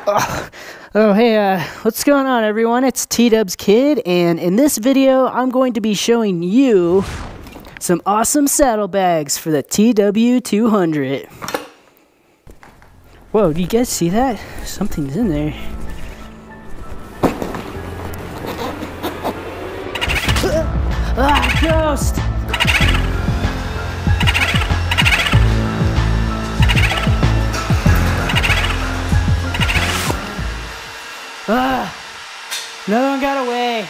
Oh, hey, what's going on, everyone? It's TDubsKid, and in this video, I'm going to be showing you some awesome saddlebags for the TW200. Whoa, do you guys see that? Something's in there. Ghost! Another one got away.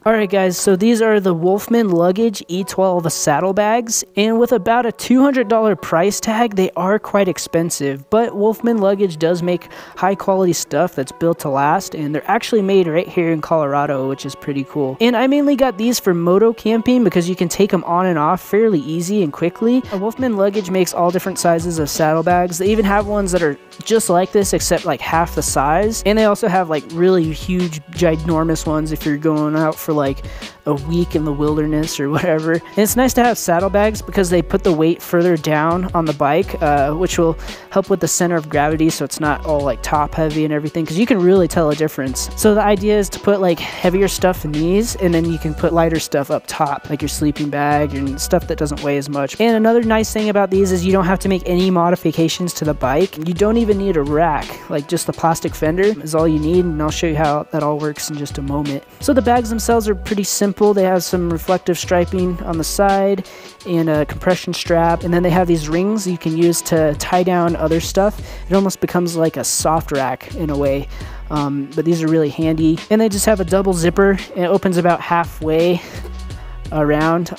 Alright guys, so these are the Wolfman Luggage E-12 saddlebags, and with about a $200 price tag, they are quite expensive, but Wolfman Luggage does make high quality stuff that's built to last, and they're actually made right here in Colorado, which is pretty cool. And I mainly got these for moto camping because you can take them on and off fairly easy and quickly. Wolfman Luggage makes all different sizes of saddlebags. They even have ones that are just like this except like half the size, and they also have like really huge ginormous ones if you're going out for like a week in the wilderness or whatever. And it's nice to have saddlebags because they put the weight further down on the bike, which will help with the center of gravity so it's not all like top heavy and everything, because you can really tell a difference. So the idea is to put like heavier stuff in these, and then you can put lighter stuff up top, like your sleeping bag and stuff that doesn't weigh as much. And another nice thing about these is you don't have to make any modifications to the bike. You don't even need a rack, like just the plastic fender is all you need, and I'll show you how that all works in just a moment. So the bags themselves are pretty simple. They have some reflective striping on the side and a compression strap, and then they have these rings you can use to tie down other stuff. It almost becomes like a soft rack in a way, but these are really handy. And they just have a double zipper, and it opens about halfway around.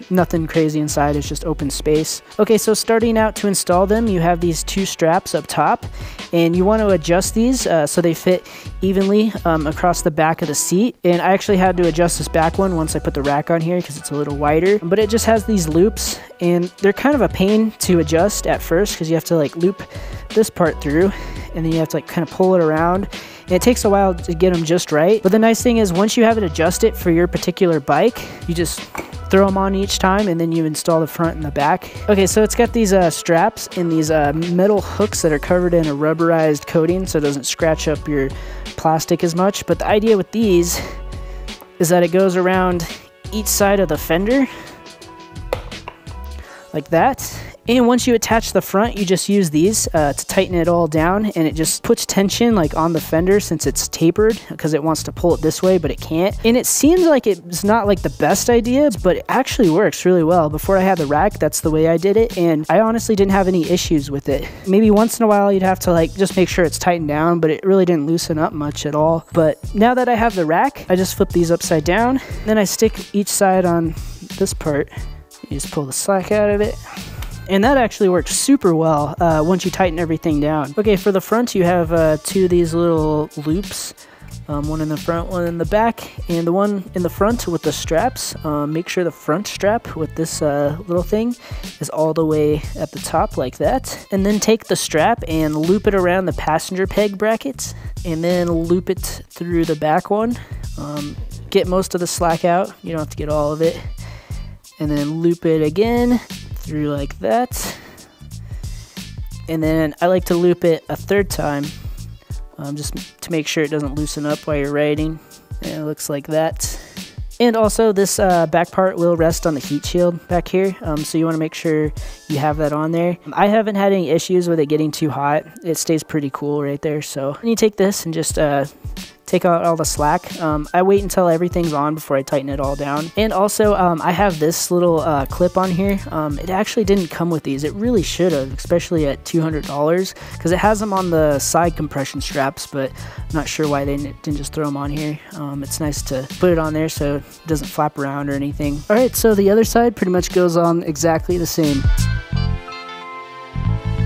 Nothing crazy inside, it's just open space. Okay, so starting out to install them, you have these two straps up top, and you want to adjust these so they fit evenly across the back of the seat. And I actually had to adjust this back one once I put the rack on here because it's a little wider, but it just has these loops, and they're kind of a pain to adjust at first because you have to like loop this part through, and then you have to like kind of pull it around. And it takes a while to get them just right. But the nice thing is once you have it adjusted for your particular bike, you just throw them on each time, and then you install the front and the back. Okay, so it's got these straps and these metal hooks that are covered in a rubberized coating so it doesn't scratch up your plastic as much. But the idea with these is that it goes around each side of the fender like that. And once you attach the front, you just use these to tighten it all down, and it just puts tension like on the fender since it's tapered, because it wants to pull it this way but it can't. And it seems like it's not like the best idea, but it actually works really well. Before I had the rack, that's the way I did it, and I honestly didn't have any issues with it. Maybe once in a while you'd have to like just make sure it's tightened down, but it really didn't loosen up much at all. But now that I have the rack, I just flip these upside down, then I stick each side on this part. You just pull the slack out of it. And that actually works super well once you tighten everything down. Okay, for the front you have two of these little loops, one in the front, one in the back, and the one in the front with the straps, make sure the front strap with this little thing is all the way at the top like that. And then take the strap and loop it around the passenger peg brackets, and then loop it through the back one. Get most of the slack out, you don't have to get all of it. And then loop it again through like that, and then I like to loop it a third time just to make sure it doesn't loosen up while you're riding. And it looks like that. And also this back part will rest on the heat shield back here, so you want to make sure you have that on there. I haven't had any issues with it getting too hot. It stays pretty cool right there. So you take this and just take out all the slack. I wait until everything's on before I tighten it all down. And also I have this little clip on here. It actually didn't come with these. It really should have, especially at $200, because it has them on the side compression straps, but I'm not sure why they didn't just throw them on here. It's nice to put it on there so it doesn't flap around or anything. Alright, so the other side pretty much goes on exactly the same.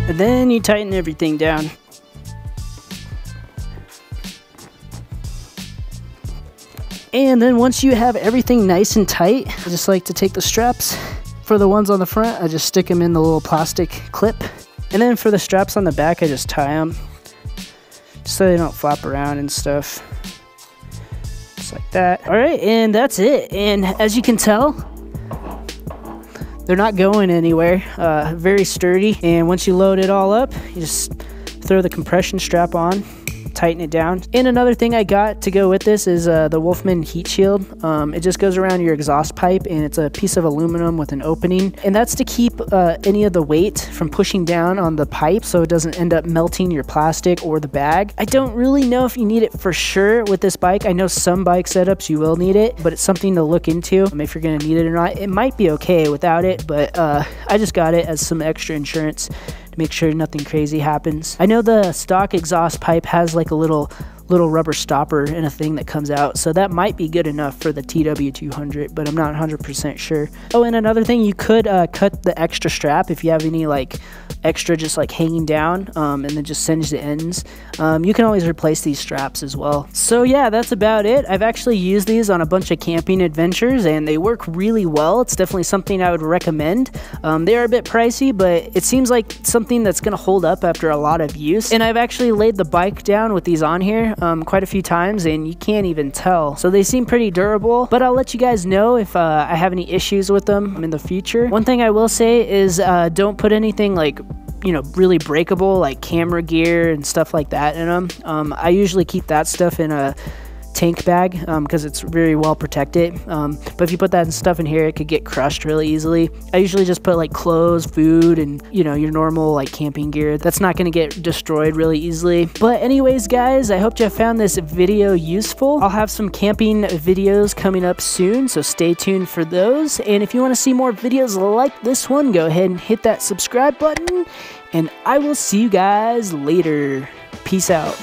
And then you tighten everything down. And then once you have everything nice and tight, I just like to take the straps. For the ones on the front, I just stick them in the little plastic clip. And then for the straps on the back, I just tie them so they don't flop around and stuff. Just like that. All right, and that's it. And as you can tell, they're not going anywhere. Very sturdy. And once you load it all up, you just throw the compression strap on, tighten it down. And another thing I got to go with this is the Wolfman heat shield. It just goes around your exhaust pipe, and it's a piece of aluminum with an opening, and that's to keep any of the weight from pushing down on the pipe so it doesn't end up melting your plastic or the bag. I don't really know if you need it for sure with this bike. I know some bike setups you will need it, but it's something to look into if you're gonna need it or not. It might be okay without it, but I just got it as some extra insurance to make sure nothing crazy happens. I know the stock exhaust pipe has like a little rubber stopper and a thing that comes out, so that might be good enough for the TW200, but I'm not 100% sure. Oh, and another thing, you could cut the extra strap if you have any like extra just like hanging down, and then just singe the ends. You can always replace these straps as well. So yeah, that's about it. I've actually used these on a bunch of camping adventures, and they work really well. It's definitely something I would recommend. They are a bit pricey, but it seems like something that's gonna hold up after a lot of use. And I've actually laid the bike down with these on here quite a few times, and you can't even tell. So they seem pretty durable, but I'll let you guys know if I have any issues with them in the future. One thing I will say is don't put anything like, you know, really breakable like camera gear and stuff like that in them. I usually keep that stuff in a tank bag because it's very well protected, but if you put that stuff in here, it could get crushed really easily. I usually just put like clothes, food, and you know, your normal like camping gear that's not going to get destroyed really easily. But anyways guys, I hope you found this video useful. I'll have some camping videos coming up soon, so stay tuned for those. And if you want to see more videos like this one, go ahead and hit that subscribe button, and I will see you guys later. Peace out.